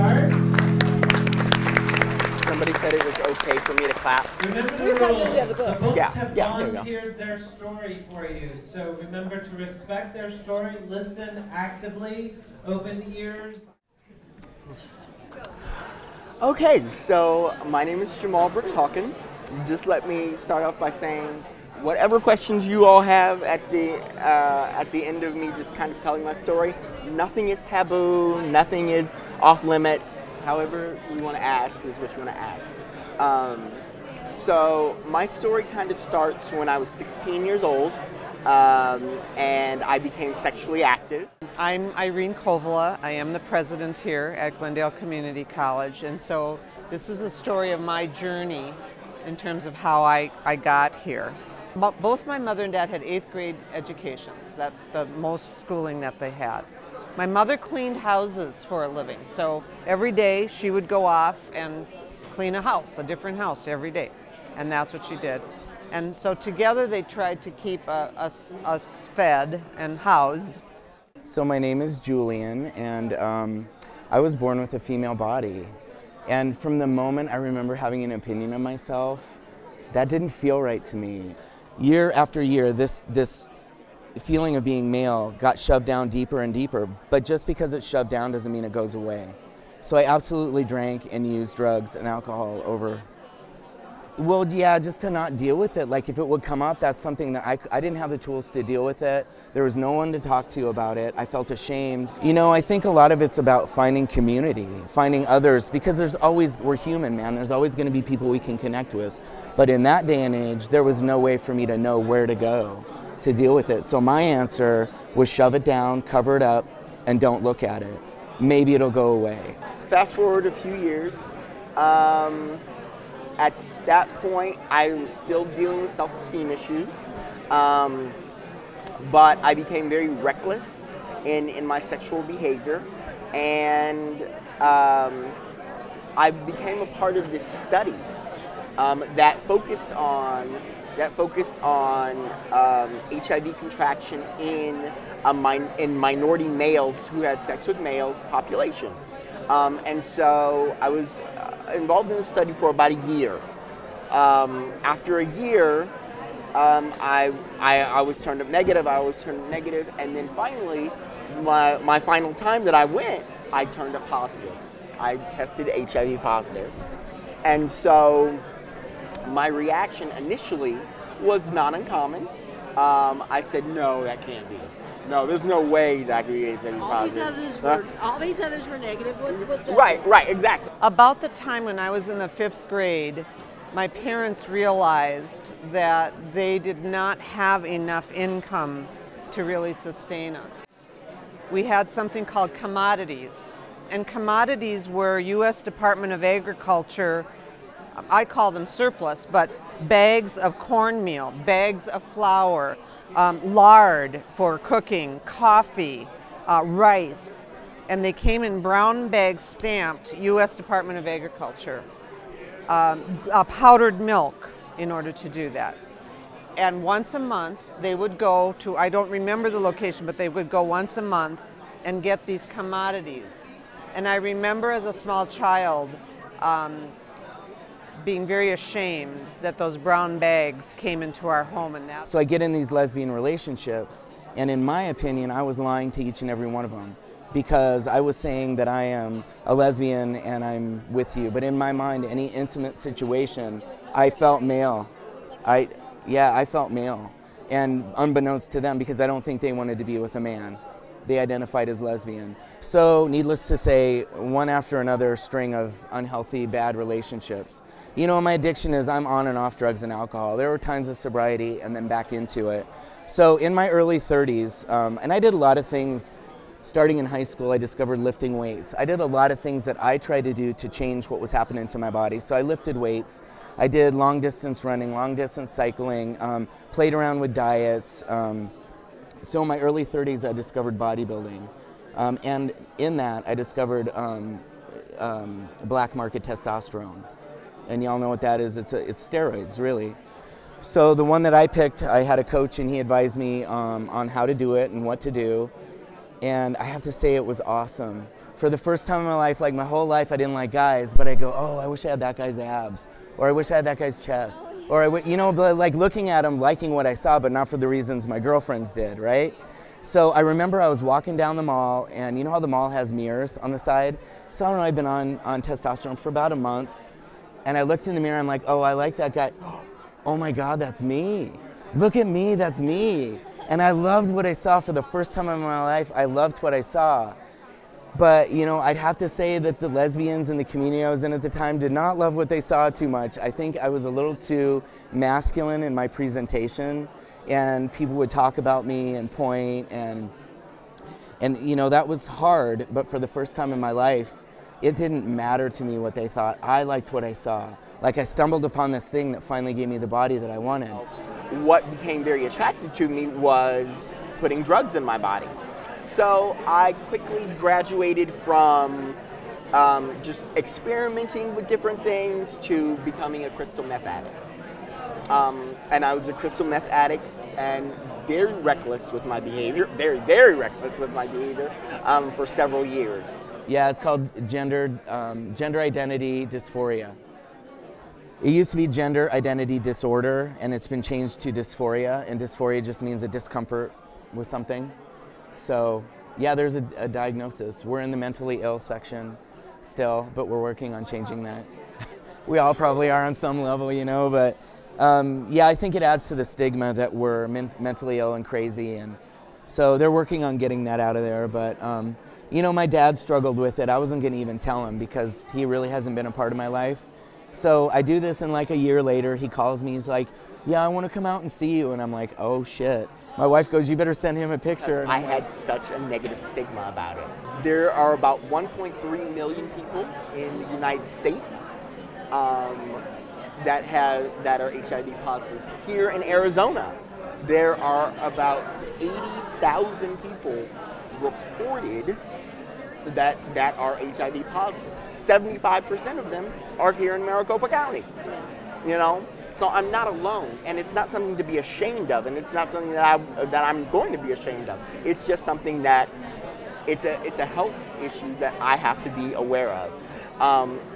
start. Somebody said it was okay for me to clap. Remember the rules. The books have volunteered their story for you. So remember to respect their story, listen actively, open ears. Okay, so my name is Jamal Brooks Hawkins. Just let me start off by saying whatever questions you all have at the end of me just kind of telling my story, nothing is taboo, nothing is off limits. However you want to ask is what you want to ask. So my story kind of starts when I was 16 years old, and I became sexually active. I'm Irene Kovala. I am the president here at Glendale Community College, and so this is a story of my journey in terms of how I got here. Both my mother and dad had 8th grade educations. That's the most schooling that they had. My mother cleaned houses for a living, so every day she would go off and clean a house, a different house every day, and that's what she did. And so together they tried to keep us fed and housed. So my name is Julian, and I was born with a female body. And from the moment I remember having an opinion of myself, that didn't feel right to me. Year after year, this feeling of being male got shoved down deeper and deeper, but just because it's shoved down doesn't mean it goes away. So I absolutely drank and used drugs and alcohol over, well, yeah, just to not deal with it. Like if it would come up, that's something that I didn't have the tools to deal with it. There was no one to talk to about it. I felt ashamed. You know, I think a lot of it's about finding community, finding others, because we're human, man. There's always going to be people we can connect with. But in that day and age, there was no way for me to know where to go to deal with it. So my answer was shove it down, cover it up, and don't look at it. Maybe it'll go away. Fast forward a few years. At that point, I was still dealing with self-esteem issues, but I became very reckless in my sexual behavior, and I became a part of this study that focused on HIV contraction in minority males who had sex with males population. And so I was involved in the study for about a year. After a year, I was turned up negative, and then finally, my final time that I went, I turned up positive. I tested HIV positive. And so my reaction initially was not uncommon. I said, no, that can't be. No, there's no way that could be HIV positive. All these others were negative. What's that? Right, exactly. About the time when I was in the 5th grade, my parents realized that they did not have enough income to really sustain us. We had something called commodities, and commodities were U.S. Department of Agriculture, I call them surplus, but bags of cornmeal, bags of flour, lard for cooking, coffee, rice, and they came in brown bags stamped U.S. Department of Agriculture. Powdered milk in order to do that. And once a month they would go to, I don't remember the location, but they would go once a month and get these commodities. And I remember as a small child being very ashamed that those brown bags came into our home. And that. So I get in these lesbian relationships, and in my opinion, I was lying to each and every one of them, because I was saying that I am a lesbian and I'm with you. But in my mind, any intimate situation, I felt male. I felt male. And unbeknownst to them, because I don't think they wanted to be with a man, they identified as lesbian. So needless to say, one after another string of unhealthy, bad relationships. You know, my addiction is I'm on and off drugs and alcohol. There were times of sobriety and then back into it. So in my early 30s, and I did a lot of things. Starting in high school, I discovered lifting weights. I did a lot of things that I tried to do to change what was happening to my body. So I lifted weights. I did long distance running, long distance cycling, played around with diets. So in my early 30s, I discovered bodybuilding. And in that, I discovered black market testosterone. And y'all know what that is. It's steroids, really. So the one that I picked, I had a coach and he advised me on how to do it and what to do. And I have to say it was awesome. for the first time in my life, like my whole life I didn't like guys, but I go, oh, I wish I had that guy's abs, or I wish I had that guy's chest, or you know, like looking at him, liking what I saw, but not for the reasons my girlfriends did, right? So I remember I was walking down the mall, and you know how the mall has mirrors on the side? So I don't know, I've been on testosterone for about a month, and I looked in the mirror, I'm like, oh, I like that guy. Oh my God, that's me. Look at me, that's me. And I loved what I saw for the first time in my life. I loved what I saw. But, you know, I'd have to say that the lesbians in the community I was in at the time did not love what they saw too much. I think I was a little too masculine in my presentation, and people would talk about me and point, and you know, that was hard, but for the first time in my life, it didn't matter to me what they thought. I liked what I saw. Like, I stumbled upon this thing that finally gave me the body that I wanted. What became very attractive to me was putting drugs in my body. So I quickly graduated from just experimenting with different things to becoming a crystal meth addict. And I was a crystal meth addict and very reckless with my behavior, very, very reckless with my behavior for several years. Yeah, it's called gender identity dysphoria. It used to be gender identity disorder, and it's been changed to dysphoria, and dysphoria just means a discomfort with something. So, yeah, there's a diagnosis. We're in the mentally ill section still, but we're working on changing that. We all probably are on some level, you know, but yeah, I think it adds to the stigma that we're mentally ill and crazy, and so they're working on getting that out of there, but you know, my dad struggled with it. I wasn't going to even tell him because he really hasn't been a part of my life. So I do this, and like a year later, he calls me, he's like, yeah, I want to come out and see you, and I'm like, oh shit. My wife goes, you better send him a picture. I had such a negative stigma about it. There are about 1.3 million people in the United States that are HIV positive. Here in Arizona, there are about 80,000 people reported that are HIV positive. 75% of them are here in Maricopa County, you know? So I'm not alone, and it's not something to be ashamed of, and it's not something that I'm going to be ashamed of. It's just something that it's a health issue that I have to be aware of.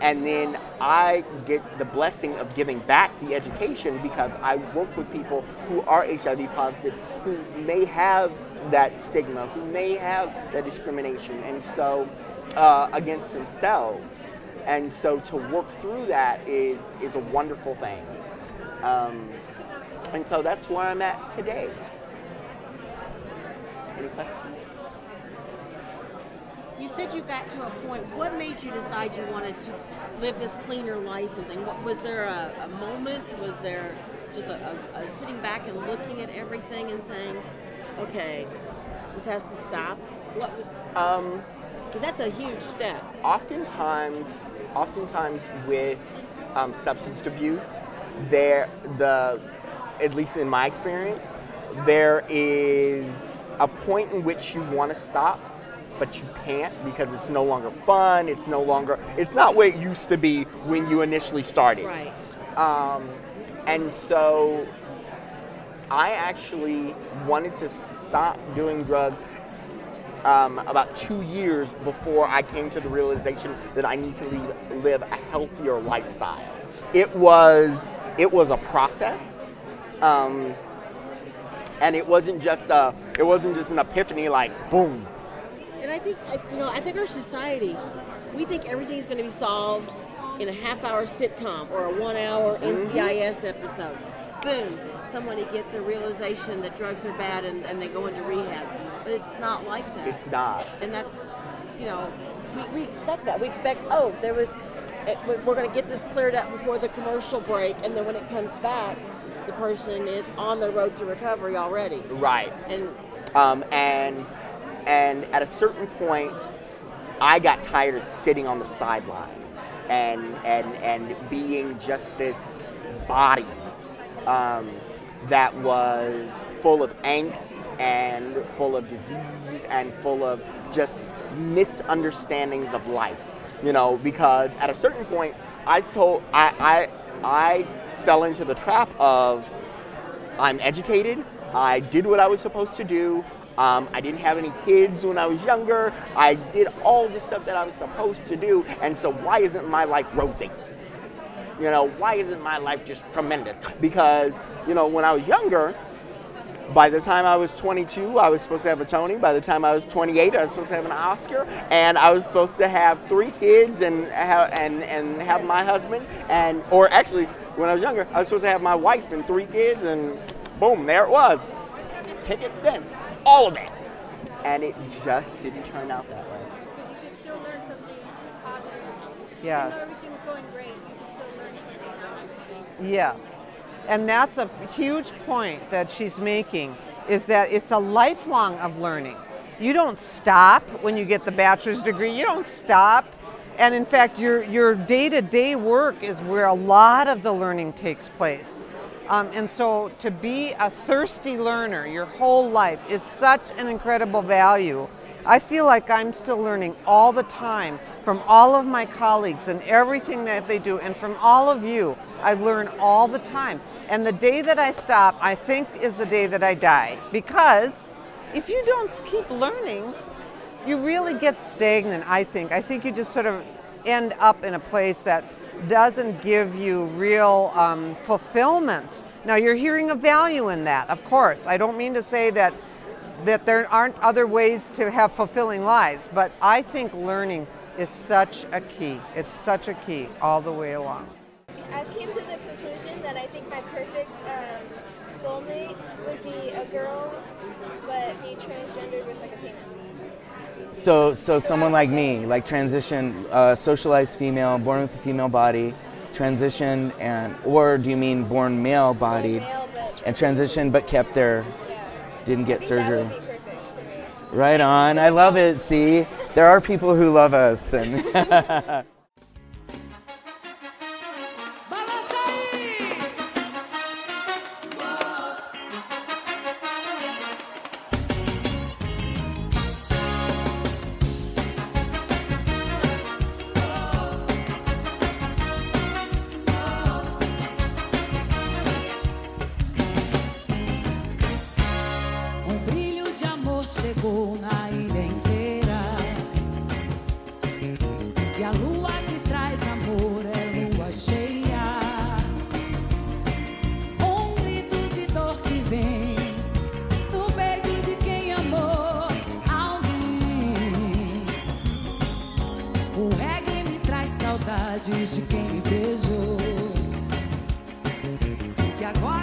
And then I get the blessing of giving back the education because I work with people who are HIV positive, who may have that stigma, who may have that discrimination, and so against themselves. And so to work through that is a wonderful thing. And so that's where I'm at today. Any questions? You said you got to a point. What made you decide you wanted to live this cleaner life and thing? Was there a moment? Was there just a sitting back and looking at everything and saying, okay, this has to stop? What was? Because that's a huge step. Oftentimes with substance abuse, at least in my experience, there is a point in which you want to stop, but you can't because it's no longer fun. It's not what it used to be when you initially started. Right. And so I actually wanted to stop doing drugs about 2 years before I came to the realization that I need to live a healthier lifestyle. It was a process, and it wasn't just an epiphany like boom. And I think our society, we think everything's going to be solved in a half-hour sitcom or a 1-hour NCIS episode. Boom, somebody gets a realization that drugs are bad and they go into rehab. But it's not like that. It's not. And that's, we expect that. We expect, we're going to get this cleared up before the commercial break, and then when it comes back, the person is on the road to recovery already. Right. And at a certain point, I got tired of sitting on the sidelines and being just this body that was full of angst and full of disease and full of just misunderstandings of life, because at a certain point I fell into the trap of I'm educated, I did what I was supposed to do, I didn't have any kids when I was younger. I did all the stuff that I was supposed to do, and so why isn't my life rosy? You know, why isn't my life just tremendous? Because, you know, when I was younger, by the time I was 22, I was supposed to have a Tony. By the time I was 28, I was supposed to have an Oscar, and I was supposed to have 3 kids and have my husband, or actually, when I was younger, I was supposed to have my wife and 3 kids, and boom, there it was. Pick it then, all of it, and it just didn't turn out that way. Because you can still learn something positive. Yes. Even though everything's going great, you can still learn something out. Yes. And that's a huge point that she's making, is that it's a lifelong of learning. You don't stop when you get the bachelor's degree. You don't stop. And in fact, your day-to-day work is where a lot of the learning takes place. And so to be a thirsty learner your whole life is such an incredible value. I feel like I'm still learning all the time from all of my colleagues and everything that they do, and from all of you. I learn all the time. And the day that I stop, I think, is the day that I die. Because if you don't keep learning, you really get stagnant, I think. I think you just sort of end up in a place that doesn't give you real fulfillment. Now, you're hearing a value in that, of course. I don't mean to say that there aren't other ways to have fulfilling lives, but I think learning is such a key. It's such a key all the way along. I came to the conclusion that I think my perfect soulmate would be a girl, but be transgendered with like a penis. So someone like me, like transition, socialized female, born with a female body, transition, or do you mean born male bodied, and transition but kept their, didn't get surgery? That would be perfect for me. Right on, I love it, see? There are people who love us. And chegou na ilha inteira, e a lua que traz amor é lua cheia. Grito de dor que vem do peito de quem amou alguém. O reggae me traz saudades de quem me beijou, que agora